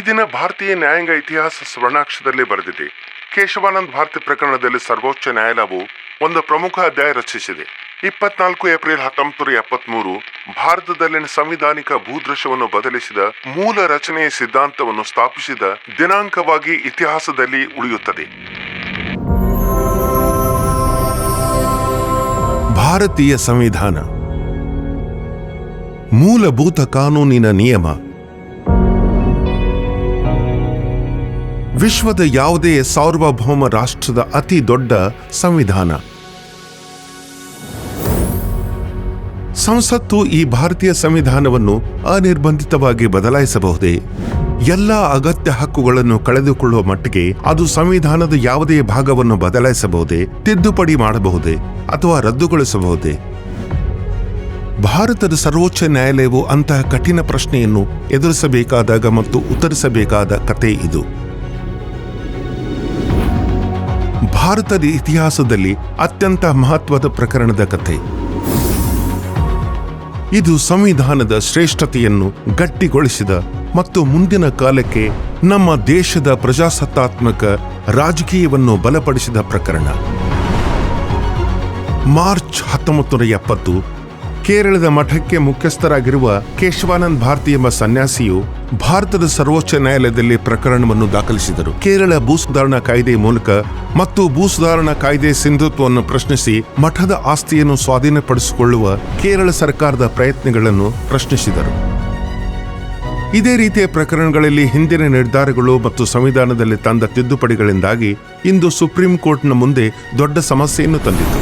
ದಿನ ಭಾರತೀಯ ನ್ಯಾಯಾಂಗ ಇತಿಹಾಸ ಸ್ವರ್ಣಾಕ್ಷರದಲ್ಲಿ ಬರೆದಿದೆ. ಕೇಶವಾನಂದ ಭಾರತಿ ಪ್ರಕರಣದಲ್ಲಿ ಸರ್ವೋಚ್ಚ ನ್ಯಾಯಾಲಯವು ಒಂದು ಪ್ರಮುಖ ಅಧ್ಯಾಯ ರಚಿಸಿದೆ. 24 ಏಪ್ರಿಲ್ 1973 ಭಾರತದಲ್ಲಿನ ಸಂವಿಧಾನಿಕ ಭೂದೃಶ್ಯವನ್ನು ಬದಲಿಸಿದ ಮೂಲ ರಚನೆಯ ಸಿದ್ಧಾಂತವನ್ನು ಸ್ಥಾಪಿಸಿದ ದಿನಾಂಕವಾಗಿ ಇತಿಹಾಸದಲ್ಲಿ ಉಳಿಯುತ್ತದೆ. ಭಾರತೀಯ ಸಂವಿಧಾನ ಮೂಲಭೂತ ಕಾನೂನಿನ ನಿಯಮ. ವಿಶ್ವದ ಯಾವುದೇ ಸಾರ್ವಭೌಮ ರಾಷ್ಟ್ರದ ಅತಿ ದೊಡ್ಡ ಸಂವಿಧಾನ. ಸಂಸತ್ತು ಈ ಭಾರತೀಯ ಸಂವಿಧಾನವನ್ನು ಅನಿರ್ಬಂಧಿತವಾಗಿ ಬದಲಾಯಿಸಬಹುದೇ? ಎಲ್ಲ ಅಗತ್ಯ ಹಕ್ಕುಗಳನ್ನು ಕಳೆದುಕೊಳ್ಳುವ ಮಟ್ಟಿಗೆ ಅದು ಸಂವಿಧಾನದ ಯಾವುದೇ ಭಾಗವನ್ನು ಬದಲಾಯಿಸಬಹುದೇ, ತಿದ್ದುಪಡಿ ಮಾಡಬಹುದೇ ಅಥವಾ ರದ್ದುಗೊಳಿಸಬಹುದೇ? ಭಾರತದ ಸರ್ವೋಚ್ಚ ನ್ಯಾಯಾಲಯವು ಅಂತಹ ಕಠಿಣ ಪ್ರಶ್ನೆಯನ್ನು ಎದುರಿಸಬೇಕಾದಾಗ ಮತ್ತು ಉತ್ತರಿಸಬೇಕಾದ ಕತೆ ಇದು. ಭಾರತದ ಇತಿಹಾಸದಲ್ಲಿ ಅತ್ಯಂತ ಮಹತ್ವದ ಪ್ರಕರಣದ ಕಥೆ ಇದು. ಸಂವಿಧಾನದ ಶ್ರೇಷ್ಠತೆಯನ್ನು ಗಟ್ಟಿಗೊಳಿಸಿದ ಮತ್ತು ಮುಂದಿನ ಕಾಲಕ್ಕೆ ನಮ್ಮ ದೇಶದ ಪ್ರಜಾಸತ್ತಾತ್ಮಕ ರಾಜಕೀಯವನ್ನು ಬಲಪಡಿಸಿದ ಪ್ರಕರಣ. ಮಾರ್ಚ್ 1970 ಕೇರಳದ ಮಠಕ್ಕೆ ಮುಖ್ಯಸ್ಥರಾಗಿರುವ ಕೇಶವಾನಂದ ಭಾರತಿ ಎಂಬ ಸನ್ಯಾಸಿಯು ಭಾರತದ ಸರ್ವೋಚ್ಚ ನ್ಯಾಯಾಲಯದಲ್ಲಿ ಪ್ರಕರಣವನ್ನು ದಾಖಲಿಸಿದರು. ಕೇರಳ ಭೂ ಸುಧಾರಣಾ ಕಾಯ್ದೆ ಮೂಲಕ ಮತ್ತು ಭೂ ಸುಧಾರಣಾ ಕಾಯ್ದೆ ಸಿಂಧುತ್ವವನ್ನು ಪ್ರಶ್ನಿಸಿ ಮಠದ ಆಸ್ತಿಯನ್ನು ಸ್ವಾಧೀನಪಡಿಸಿಕೊಳ್ಳುವ ಕೇರಳ ಸರ್ಕಾರದ ಪ್ರಯತ್ನಗಳನ್ನು ಪ್ರಶ್ನಿಸಿದರು. ಇದೇ ರೀತಿಯ ಪ್ರಕರಣಗಳಲ್ಲಿ ಹಿಂದಿನ ನಿರ್ಧಾರಗಳು ಮತ್ತು ಸಂವಿಧಾನದಲ್ಲಿ ತಂದ ತಿದ್ದುಪಡಿಗಳಿಂದಾಗಿ ಇಂದು ಸುಪ್ರೀಂ ಕೋರ್ಟ್ನ ಮುಂದೆ ದೊಡ್ಡ ಸಮಸ್ಯೆಯನ್ನು ತಂದಿತು.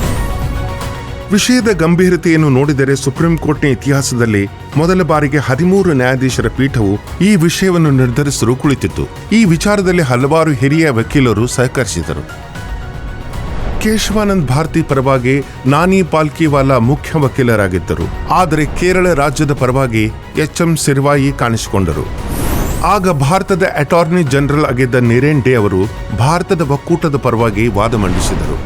ವಿಷಯದ ಗಂಭೀರತೆಯನ್ನು ನೋಡಿದರೆ ಸುಪ್ರೀಂ ಕೋರ್ಟ್ನ ಇತಿಹಾಸದಲ್ಲಿ ಮೊದಲ ಬಾರಿಗೆ 13 ನ್ಯಾಯಾಧೀಶರ ಪೀಠವು ಈ ವಿಷಯವನ್ನು ನಿರ್ಧರಿಸಲು ಕುಳಿತಿತ್ತು. ಈ ವಿಚಾರದಲ್ಲಿ ಹಲವಾರು ಹಿರಿಯ ವಕೀಲರು ಸಹಕರಿಸಿದರು. ಕೇಶವಾನಂದ ಭಾರತಿ ಪರವಾಗಿ ನಾನಿ ಪಾಲ್ಕಿವಾಲಾ ಮುಖ್ಯ ವಕೀಲರಾಗಿದ್ದರು. ಆದರೆ ಕೇರಳ ರಾಜ್ಯದ ಪರವಾಗಿ HM ಸಿರ್ವಾಯಿ ಕಾಣಿಸಿಕೊಂಡರು. ಆಗ ಭಾರತದ ಅಟಾರ್ನಿ ಜನರಲ್ ಆಗಿದ್ದ ನಿರೇನ್ ಡೇ ಅವರು ಭಾರತದ ಒಕ್ಕೂಟದ ಪರವಾಗಿ ವಾದ ಮಂಡಿಸಿದರು.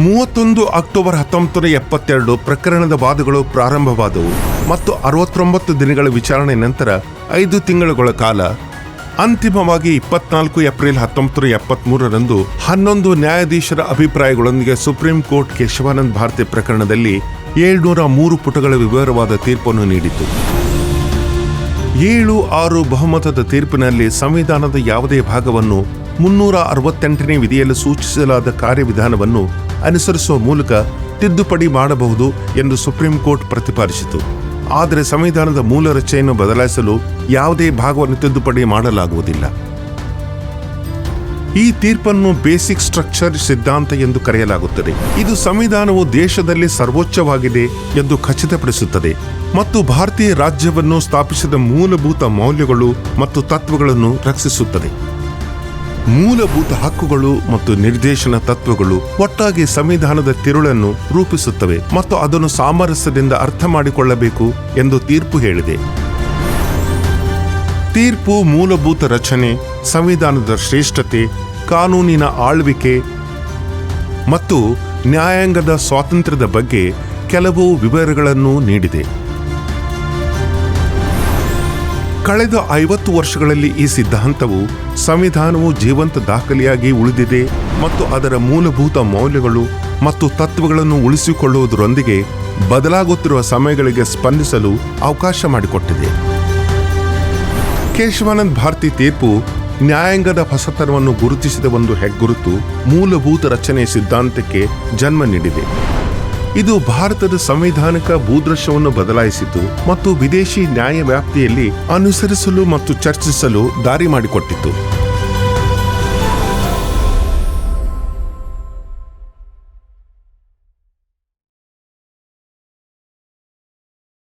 31 ಅಕ್ಟೋಬರ್ 1972 ಪ್ರಕರಣದ ವಾದಗಳು ಪ್ರಾರಂಭವಾದವು ಮತ್ತು 69 ದಿನಗಳ ವಿಚಾರಣೆ ನಂತರ 5 ತಿಂಗಳುಗಳ ಕಾಲ, ಅಂತಿಮವಾಗಿ 24 ಏಪ್ರಿಲ್ 1973 11 ನ್ಯಾಯಾಧೀಶರ ಅಭಿಪ್ರಾಯಗಳೊಂದಿಗೆ ಸುಪ್ರೀಂ ಕೋರ್ಟ್ ಕೇಶವಾನಂದ ಭಾರತಿ ಪ್ರಕರಣದಲ್ಲಿ 703 ಪುಟಗಳ ವಿವರವಾದ ತೀರ್ಪನ್ನು ನೀಡಿತು. 7-6 ಬಹುಮತದ ತೀರ್ಪಿನಲ್ಲಿ ಸಂವಿಧಾನದ ಯಾವುದೇ ಭಾಗವನ್ನು 368ನೇ ವಿಧಿಯಲ್ಲಿ ಸೂಚಿಸಲಾದ ಕಾರ್ಯವಿಧಾನವನ್ನು ಅನುಸರಿಸುವ ಮೂಲಕ ತಿದ್ದುಪಡಿ ಮಾಡಬಹುದು ಎಂದು ಸುಪ್ರೀಂ ಕೋರ್ಟ್ ಪ್ರತಿಪಾದಿಸಿತು. ಆದರೆ ಸಂವಿಧಾನದ ಮೂಲ ರಚನೆಯನ್ನು ಬದಲಾಯಿಸಲು ಯಾವುದೇ ಭಾಗವನ್ನು ತಿದ್ದುಪಡಿ ಮಾಡಲಾಗುವುದಿಲ್ಲ. ಈ ತೀರ್ಪನ್ನು ಬೇಸಿಕ್ ಸ್ಟ್ರಕ್ಚರ್ ಸಿದ್ಧಾಂತ ಎಂದು ಕರೆಯಲಾಗುತ್ತದೆ. ಇದು ಸಂವಿಧಾನವು ದೇಶದಲ್ಲಿ ಸರ್ವೋಚ್ಚವಾಗಿದೆ ಎಂದು ಖಚಿತಪಡಿಸುತ್ತದೆ ಮತ್ತು ಭಾರತೀಯ ರಾಜ್ಯವನ್ನು ಸ್ಥಾಪಿಸಿದ ಮೂಲಭೂತ ಮೌಲ್ಯಗಳು ಮತ್ತು ತತ್ವಗಳನ್ನು ರಕ್ಷಿಸುತ್ತದೆ. ಮೂಲಭೂತ ಹಕ್ಕುಗಳು ಮತ್ತು ನಿರ್ದೇಶನ ತತ್ವಗಳು ಒಟ್ಟಾಗಿ ಸಂವಿಧಾನದ ತಿರುಳನ್ನು ರೂಪಿಸುತ್ತವೆ ಮತ್ತು ಅದನ್ನು ಸಾಮರಸ್ಯದಿಂದ ಅರ್ಥ ಮಾಡಿಕೊಳ್ಳಬೇಕು ಎಂದು ತೀರ್ಪು ಹೇಳಿದೆ. ತೀರ್ಪು ಮೂಲಭೂತ ರಚನೆ, ಸಂವಿಧಾನದ ಶ್ರೇಷ್ಠತೆ, ಕಾನೂನಿನ ಆಳ್ವಿಕೆ ಮತ್ತು ನ್ಯಾಯಾಂಗದ ಸ್ವಾತಂತ್ರ್ಯದ ಬಗ್ಗೆ ಕೆಲವು ವಿವರಗಳನ್ನು ನೀಡಿದೆ. ಕಳೆದ 50 ವರ್ಷಗಳಲ್ಲಿ ಈ ಸಿದ್ಧಾಂತವು ಸಂವಿಧಾನವು ಜೀವಂತ ದಾಖಲೆಯಾಗಿ ಉಳಿದಿದೆ ಮತ್ತು ಅದರ ಮೂಲಭೂತ ಮೌಲ್ಯಗಳು ಮತ್ತು ತತ್ವಗಳನ್ನು ಉಳಿಸಿಕೊಳ್ಳುವುದರೊಂದಿಗೆ ಬದಲಾಗುತ್ತಿರುವ ಸಮಯಗಳಿಗೆ ಸ್ಪಂದಿಸಲು ಅವಕಾಶ ಮಾಡಿಕೊಟ್ಟಿದೆ. ಕೇಶವಾನಂದ ಭಾರತಿ ತೀರ್ಪು ನ್ಯಾಯಾಂಗದ ಹೊಸತನವನ್ನು ಗುರುತಿಸಿದ ಒಂದು ಹೆಗ್ಗುರುತು, ಮೂಲಭೂತ ರಚನೆಯ ಸಿದ್ಧಾಂತಕ್ಕೆ ಜನ್ಮ ನೀಡಿದೆ. ಇದು ಭಾರತದ ಸಂವಿಧಾನಿಕ ಭೂದೃಶ್ಯವನ್ನು ಬದಲಾಯಿಸಿತು ಮತ್ತು ವಿದೇಶಿ ನ್ಯಾಯ ವ್ಯಾಪ್ತಿಯಲ್ಲಿ ಅನುಸರಿಸಲು ಮತ್ತು ಚರ್ಚಿಸಲು ದಾರಿ ಮಾಡಿಕೊಟ್ಟಿತು.